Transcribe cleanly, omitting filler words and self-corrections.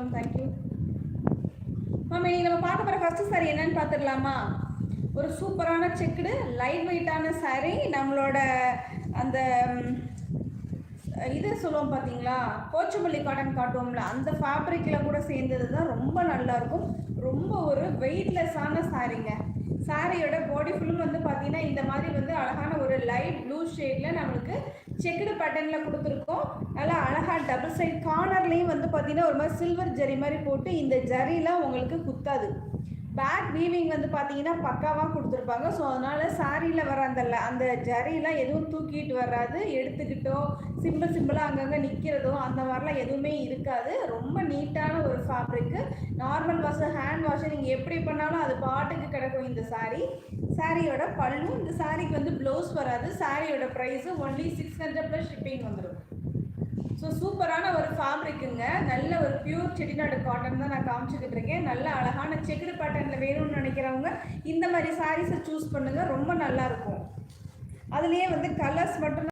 Ma'am, thank you ma'am. இன்னைக்கு நம்ம பார்க்க போகிற ஃபஸ்ட்டு சாரி என்னன்னு பார்த்துடலாமா? ஒரு சூப்பரான செக்குடு லைட் வெயிட்டான சாரீ. நம்மளோட அந்த இது சொல்லுவோம் பார்த்தீங்களா, போச்சம்பள்ளி காட்டன் காட்டுவோம்ல, அந்த ஃபேப்ரிக்கில் கூட சேர்ந்தது தான். ரொம்ப நல்லாயிருக்கும். ரொம்ப ஒரு வெயிட்லெஸ்ஸான சாரீங்க. சாரியோட பாடி ஃபுல்லும் வந்து பார்த்தீங்கன்னா இந்த மாதிரி வந்து அழகான ஒரு லைட் ப்ளூ ஷேடில் நம்மளுக்கு செக்குடு பேட்டர்னில் கொடுத்துருக்கோம். நல்லா அழகாக டபுள் சைட் கார்னர்லேயும் வந்து பார்த்தீங்கன்னா ஒரு மாதிரி சில்வர் ஜரி மாதிரி போட்டு இந்த ஜரிலாம் உங்களுக்கு குத்தாது. பேக் வீவிங் வந்து பார்த்தீங்கன்னா பக்காவாக கொடுத்துருப்பாங்க. ஸோ அதனால் சாரியில் வர அந்த ஜரிலாம் எதுவும் தூக்கிட்டு வராது, எடுத்துக்கிட்டோ சிம்பிளாக அங்கங்கே நிற்கிறதோ அந்த மாதிரிலாம் எதுவுமே இருக்காது. ரொம்ப நீட்டான ஒரு fabric. Normal wash, hand wash நீங்கள் எப்படி பண்ணாலும் அது பாட்டுக்கு கிடக்கும் இந்த சாரீ. சாரியோட பல்லும், இந்த சாரிக்கு வந்து ப்ளவுஸ் வராது. சாரியோட ப்ரைஸு ஒன்லி 600 + ஷிப்பிங் வந்துடும். ஸோ சூப்பரான ஒரு ஃபேப்ரிக்குங்க. நல்ல ஒரு பியூர் செட்டிநாடு காட்டன் தான் நான் காமிச்சிக்கிட்டு இருக்கேன். நல்ல அழகான செக்குடு பேட்டர்னில் வேணும்னு நினைக்கிறவங்க இந்த மாதிரி சாரீஸை சூஸ் பண்ணுங்கள். ரொம்ப நல்லாயிருக்கும். அதுலேயே வந்து கலர்ஸ் மட்டும்